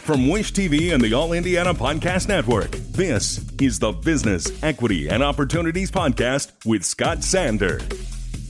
From Wish TV and the All Indiana Podcast Network, this is the Business, Equity, and Opportunities Podcast with Scott Sander.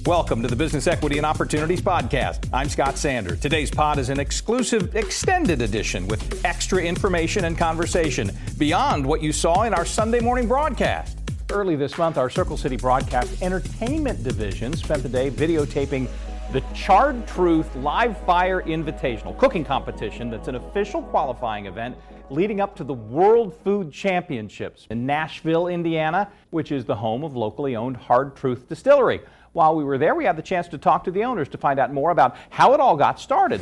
Welcome to the Business, Equity, and Opportunities Podcast. I'm Scott Sander. Today's pod is an exclusive extended edition with extra information and conversation beyond what you saw in our Sunday morning broadcast. Early this month, our Circle City Broadcast Entertainment Division spent the day videotaping the Hard Truth Live Fire Invitational cooking competition that's an official qualifying event leading up to the World Food Championships in Nashville, Indiana, which is the home of locally owned Hard Truth Distilling. While we were there, we had the chance to talk to the owners to find out more about how it all got started.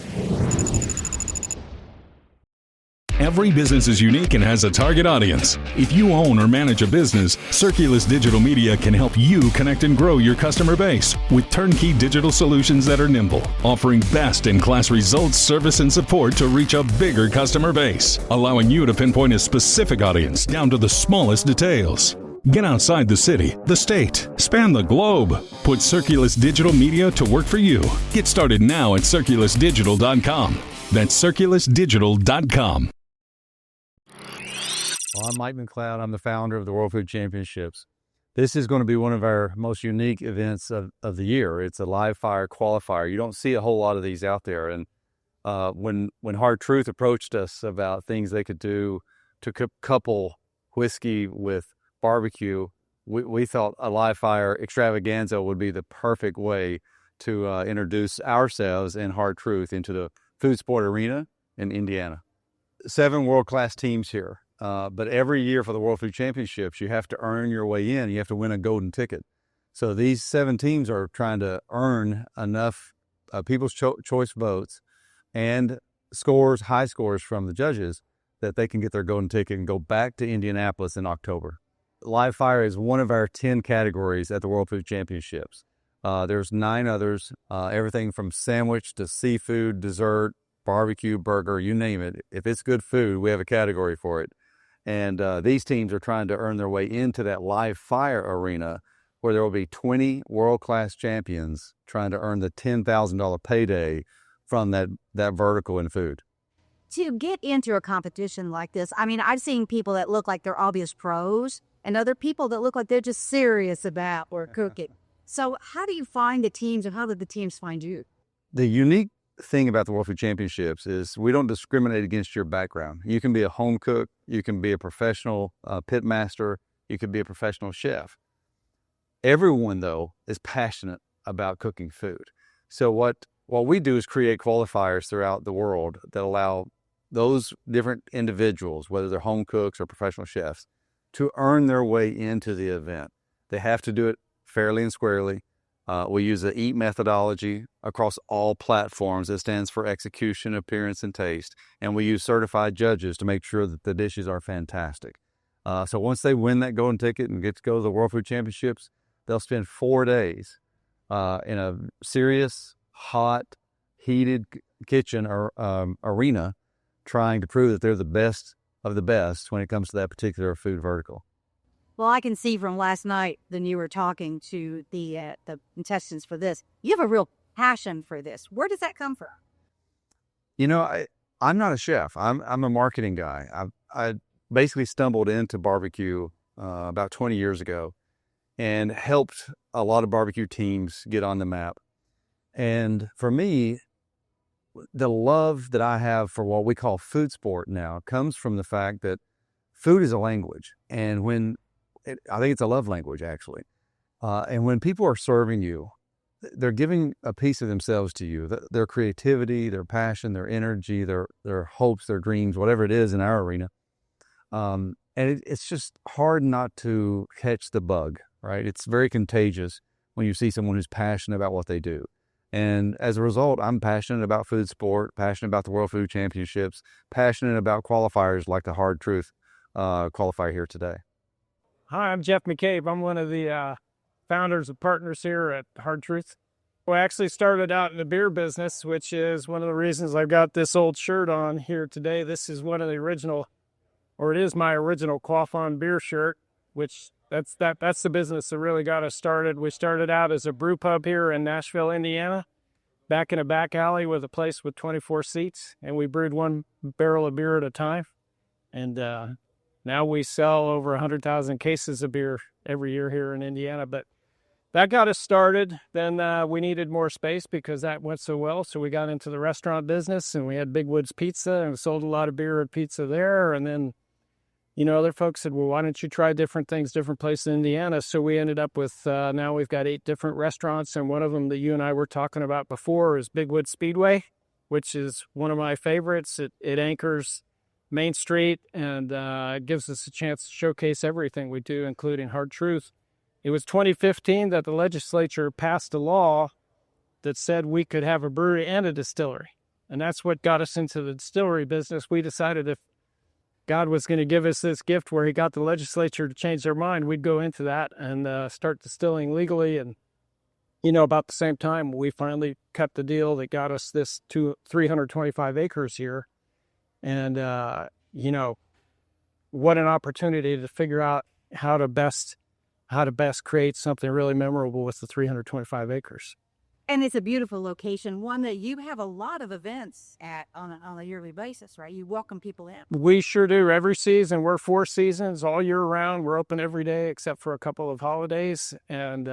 Every business is unique and has a target audience. If you own or manage a business, Circulus Digital Media can help you connect and grow your customer base with turnkey digital solutions that are nimble, offering best-in-class results, service, and support to reach a bigger customer base, allowing you to pinpoint a specific audience down to the smallest details. Get outside the city, the state, span the globe. Put Circulus Digital Media to work for you. Get started now at circulusdigital.com. That's circulusdigital.com. Well, I'm Mike McLeod. I'm the founder of the World Food Championships. This is going to be one of our most unique events of the year. It's a live fire qualifier. You don't see a whole lot of these out there. And when Hard Truth approached us about things they could do to couple whiskey with barbecue, we thought a live fire extravaganza would be the perfect way to introduce ourselves and Hard Truth into the food sport arena in Indiana. 7 world-class teams here. But every year for the World Food Championships, you have to earn your way in. You have to win a golden ticket. So these 7 teams are trying to earn enough people's choice votes and high scores from the judges that they can get their golden ticket and go back to Indianapolis in October. Live fire is one of our 10 categories at the World Food Championships. There's 9 others, everything from sandwich to seafood, dessert, barbecue, burger, you name it. If it's good food, we have a category for it. And these teams are trying to earn their way into that live fire arena where there will be 20 world-class champions trying to earn the $10,000 payday from that vertical in food. To get into a competition like this, I mean, I've seen people that look like they're obvious pros and other people that look like they're just serious about or cooking. So how do you find the teams and how did the teams find you? The unique thing about the World Food Championships is we don't discriminate against your background. You can be a home cook, you can be a professional pit master, you could be a professional chef. Everyone, though, is passionate about cooking food. So what we do is create qualifiers throughout the world that allow those different individuals, whether they're home cooks or professional chefs, to earn their way into the event. They have to do it fairly and squarely. We use the EAT methodology across all platforms. It stands for execution, appearance, and taste. And we use certified judges to make sure that the dishes are fantastic. So once they win that golden ticket and get to go to the World Food Championships, they'll spend 4 days in a serious, hot, heated kitchen or arena trying to prove that they're the best of the best when it comes to that particular food vertical. Well, I can see from last night when you were talking to the contestants for this, you have a real passion for this. Where does that come from? You know, I'm not a chef. I'm a marketing guy. I basically stumbled into barbecue about 20 years ago and helped a lot of barbecue teams get on the map. And for me, the love that I have for what we call food sport now comes from the fact that food is a language. And I think it's a love language, actually. And when people are serving you, they're giving a piece of themselves to you, their creativity, their passion, their energy, their hopes, their dreams, whatever it is in our arena. And it's just hard not to catch the bug, right? It's very contagious when you see someone who's passionate about what they do. And as a result, I'm passionate about food sport, passionate about the World Food Championships, passionate about qualifiers like the Hard Truth qualifier here today. Hi, I'm Jeff McCabe. I'm one of the founders and partners here at Hard Truth. We actually started out in the beer business, which is one of the reasons I've got this old shirt on here today. This is one of the original, or it is my original Quaffon beer shirt, which that's the business that really got us started. We started out as a brew pub here in Nashville, Indiana. back in a back alley with a place with 24 seats, and we brewed 1 barrel of beer at a time. And now we sell over 100,000 cases of beer every year here in Indiana. But that got us started. Then we needed more space because that went so well. So we got into the restaurant business, and we had Big Woods Pizza, and we sold a lot of beer and pizza there. And then, other folks said, well, why don't you try different things, different places in Indiana? So we ended up with, now we've got 8 different restaurants. And one of them that you and I were talking about before is Big Woods Speedway, which is one of my favorites. It anchors Main Street and it gives us a chance to showcase everything we do, including Hard Truth. It was 2015 that the legislature passed a law that said we could have a brewery and a distillery. And that's what got us into the distillery business. We decided if God was going to give us this gift where he got the legislature to change their mind, we'd go into that and start distilling legally. And, about the same time, we finally cut the deal that got us this 325 acres here. And, what an opportunity to figure out how to best create something really memorable with the 325 acres. And it's a beautiful location, one that you have a lot of events at on a yearly basis, right? You welcome people in. We sure do. Every season, we're 4 seasons all year round. We're open every day except for a couple of holidays. And,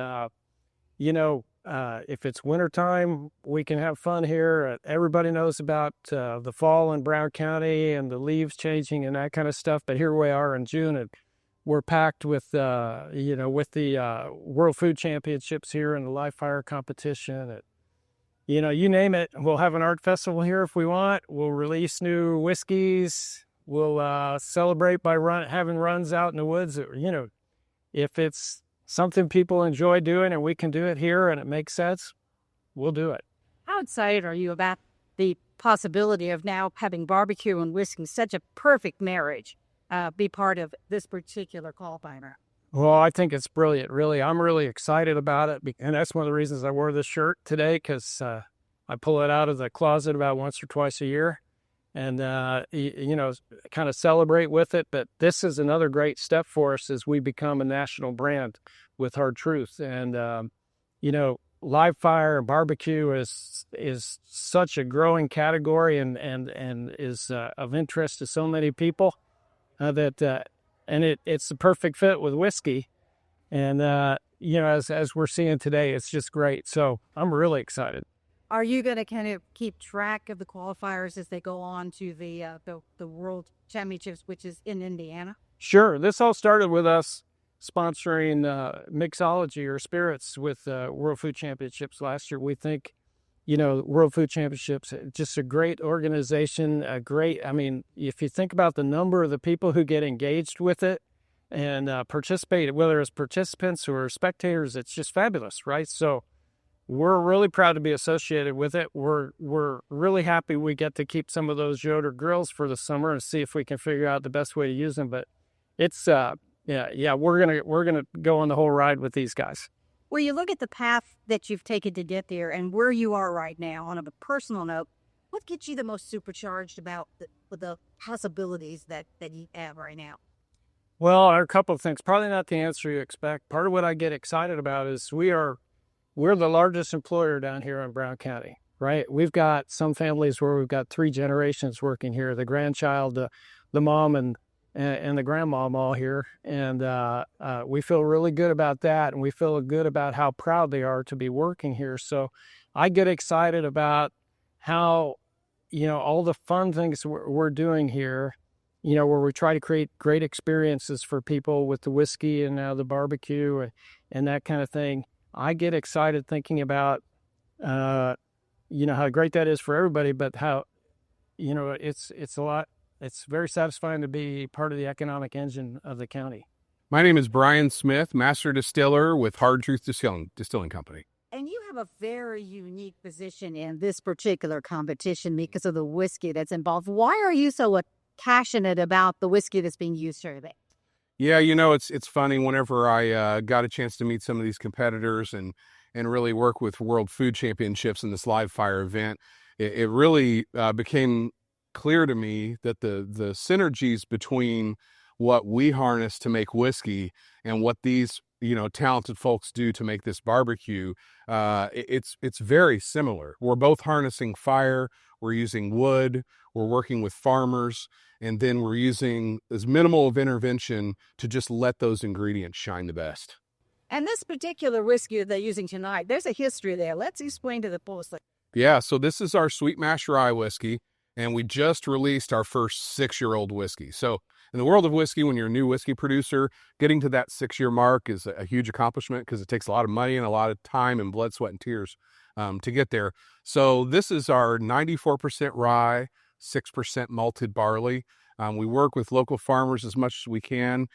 if it's wintertime, we can have fun here. Everybody knows about the fall in Brown County and the leaves changing and that kind of stuff. But here we are in June, and we're packed with the World Food Championships here and the live fire competition. You name it. We'll have an art festival here if we want. We'll release new whiskeys. We'll celebrate by having runs out in the woods. If it's something people enjoy doing and we can do it here and it makes sense, we'll do it. How excited are you about the possibility of now having barbecue and whiskey, such a perfect marriage, be part of this particular qualifier? Well, I think it's brilliant, really. I'm really excited about it. And that's one of the reasons I wore this shirt today, because I pull it out of the closet about once or twice a year and, kind of celebrate with it. But this is another great step for us as we become a national brand with Hard Truth. And, live fire and barbecue is such a growing category and is of interest to so many people that it's the perfect fit with whiskey. And, as we're seeing today, it's just great. So I'm really excited. Are you going to kind of keep track of the qualifiers as they go on to the World Championships, which is in Indiana? Sure. This all started with us sponsoring mixology or spirits with World Food Championships last year. We think, World Food Championships, just a great organization, if you think about the number of the people who get engaged with it and participate, whether it's participants or spectators, it's just fabulous, right? So we're really proud to be associated with it. We're really happy we get to keep some of those Yoder grills for the summer and see if we can figure out the best way to use them. But it's we're gonna go on the whole ride with these guys. Well, you look at the path that you've taken to get there and where you are right now. On a personal note, what gets you the most supercharged about the possibilities that you have right now? Well, there are a couple of things. Probably not the answer you expect. Part of what I get excited about is we're the largest employer down here in Brown County, right? We've got some families where we've got 3 generations working here, the grandchild, the mom and the grandmom all here. And we feel really good about that. And we feel good about how proud they are to be working here. So I get excited about how, all the fun things we're doing here, where we try to create great experiences for people with the whiskey and now the barbecue and that kind of thing. I get excited thinking about, how great that is for everybody, but how, it's a lot. It's very satisfying to be part of the economic engine of the county. My name is Brian Smith, Master Distiller with Hard Truth Distilling Company. And you have a very unique position in this particular competition because of the whiskey that's involved. Why are you so passionate about the whiskey that's being used here today? Yeah, it's funny. Whenever I got a chance to meet some of these competitors and really work with World Food Championships in this live fire event, it really became clear to me that the synergies between what we harness to make whiskey and what these talented folks do to make this barbecue, it's very similar. We're both harnessing fire, we're using wood, we're working with farmers, and then we're using as minimal of intervention to just let those ingredients shine the best. And this particular whiskey they're using tonight, there's a history there. Let's explain to the folks. Yeah, so this is our sweet mash rye whiskey, and we just released our first 6-year-old whiskey. So in the world of whiskey, when you're a new whiskey producer, getting to that 6-year mark is a huge accomplishment because it takes a lot of money and a lot of time and blood, sweat, and tears to get there. So this is our 94% rye, 6% malted barley. We work with local farmers as much as we can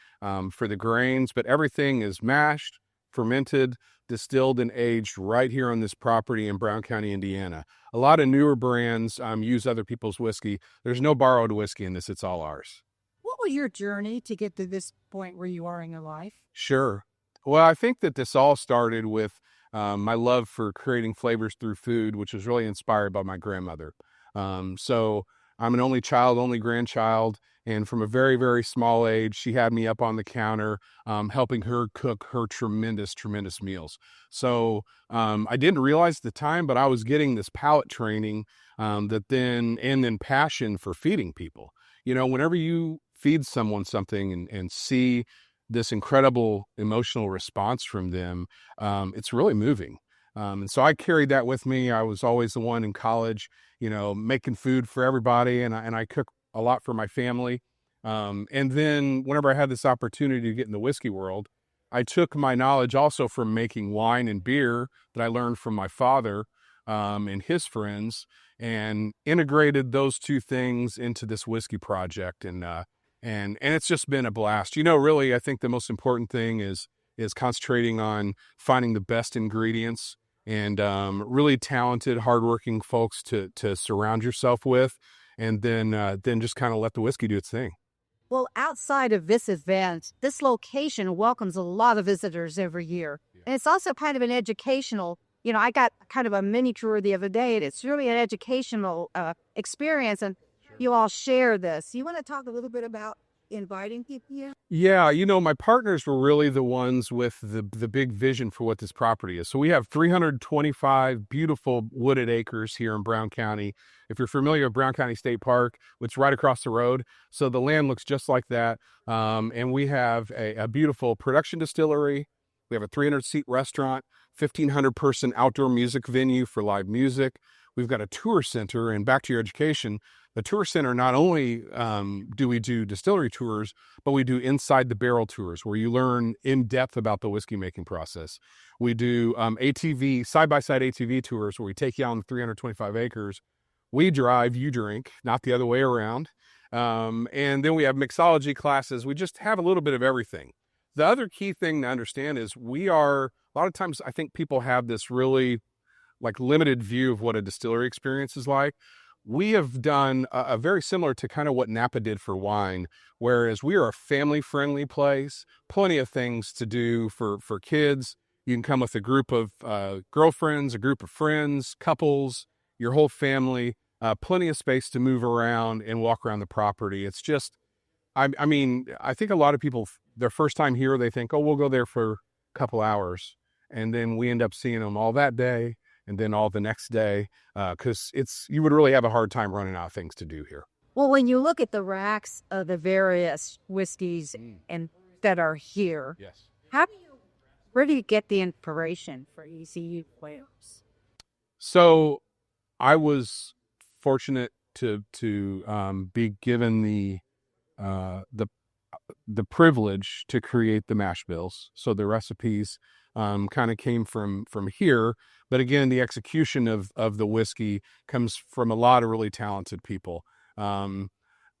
for the grains, but everything is mashed, fermented, distilled, and aged right here on this property in Brown County, Indiana. A lot of newer brands use other people's whiskey. There's no borrowed whiskey in this. It's all ours. What was your journey to get to this point where you are in your life? Sure. Well, I think that this all started with my love for creating flavors through food, which was really inspired by my grandmother. So I'm an only child, only grandchild, and from a very, very small age, she had me up on the counter, helping her cook her tremendous, tremendous meals. So I didn't realize at the time, but I was getting this palate training and then passion for feeding people. Whenever you feed someone something and see this incredible emotional response from them, it's really moving. And so I carried that with me. I was always the one in college, making food for everybody, and I cook a lot for my family. And then whenever I had this opportunity to get in the whiskey world, I took my knowledge also from making wine and beer that I learned from my father and his friends, and integrated those two things into this whiskey project. And it's just been a blast. Really, I think the most important thing is concentrating on finding the best ingredients and really talented, hardworking folks to surround yourself with, and then just kind of let the whiskey do its thing. Well, outside of this event, this location welcomes a lot of visitors every year. Yeah. And it's also kind of an educational, I got kind of a mini tour the other day, and it's really an educational experience, and sure, you all share this. You want to talk a little bit about inviting people here? Yeah, my partners were really the ones with the big vision for what this property is. So we have 325 beautiful wooded acres here in Brown County. If you're familiar with Brown County State Park, it's right across the road. So the land looks just like that. And we have a beautiful production distillery. We have a 300-seat restaurant, 1,500-person outdoor music venue for live music. We've got a tour center, and back to your education, the tour center, not only do we do distillery tours, but we do inside the barrel tours where you learn in depth about the whiskey making process. We do ATV, side-by-side ATV tours where we take you on 325 acres. We drive, you drink, not the other way around. And then we have mixology classes. We just have a little bit of everything. The other key thing to understand is a lot of times I think people have this really limited view of what a distillery experience is like. We have done a very similar to kind of what Napa did for wine, whereas we are a family-friendly place, plenty of things to do for kids. You can come with a group of girlfriends, a group of friends, couples, your whole family, plenty of space to move around and walk around the property. It's just, I think a lot of people, their first time here, they think, oh, we'll go there for a couple hours. And then we end up seeing them all that day and then all the next day, because you would really have a hard time running out of things to do here. Well, when you look at the racks of the various whiskeys and that are here, yes, where do you get the inspiration for ECU flavors? So I was fortunate to be given the privilege to create the mash bills. So the recipes kind of came from here, but again, the execution of the whiskey comes from a lot of really talented people.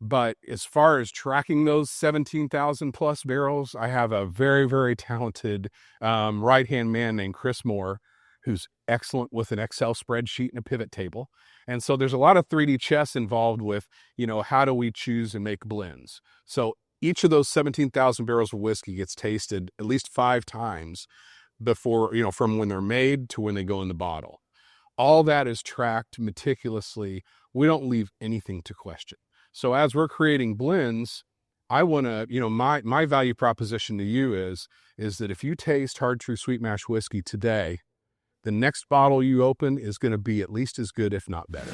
But as far as tracking those 17,000 plus barrels, I have a very, very talented right-hand man named Chris Moore, who's excellent with an Excel spreadsheet and a pivot table. And so there's a lot of 3D chess involved with, how do we choose and make blends? So each of those 17,000 barrels of whiskey gets tasted at least 5 times before, from when they're made to when they go in the bottle. All that is tracked meticulously. We don't leave anything to question. So as we're creating blends, I want to, my value proposition to you is that if you taste Hard Truth Sweet Mash Whiskey today, the next bottle you open is going to be at least as good, if not better.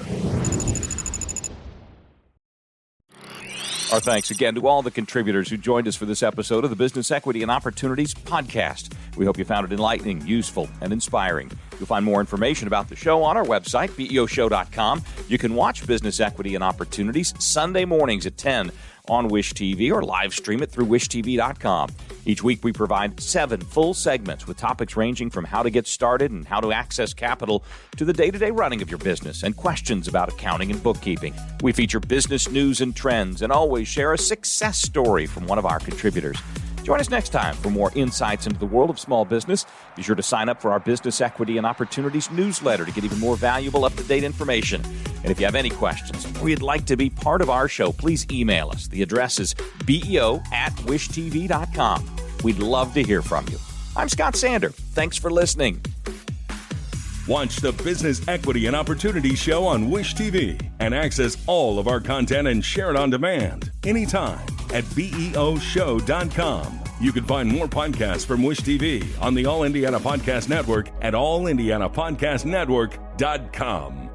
Our thanks again to all the contributors who joined us for this episode of the Business Equity and Opportunities podcast. We hope you found it enlightening, useful, and inspiring. You'll find more information about the show on our website, beoshow.com. You can watch Business Equity and Opportunities Sunday mornings at 10 on Wish TV or live stream it through wishtv.com. Each week we provide 7 full segments with topics ranging from how to get started and how to access capital to the day-to-day running of your business and questions about accounting and bookkeeping. We feature business news and trends and always share a success story from one of our contributors. Join us next time for more insights into the world of small business. Be sure to sign up for our Business Equity and Opportunities newsletter to get even more valuable, up-to-date information. And if you have any questions or you'd like to be part of our show, please email us. The address is beo@wishtv.com. We'd love to hear from you. I'm Scott Sander. Thanks for listening. Watch the Business Equity and Opportunity Show on Wish TV and access all of our content and share it on demand anytime at beoshow.com. You can find more podcasts from Wish TV on the All Indiana Podcast Network at allindianapodcastnetwork.com.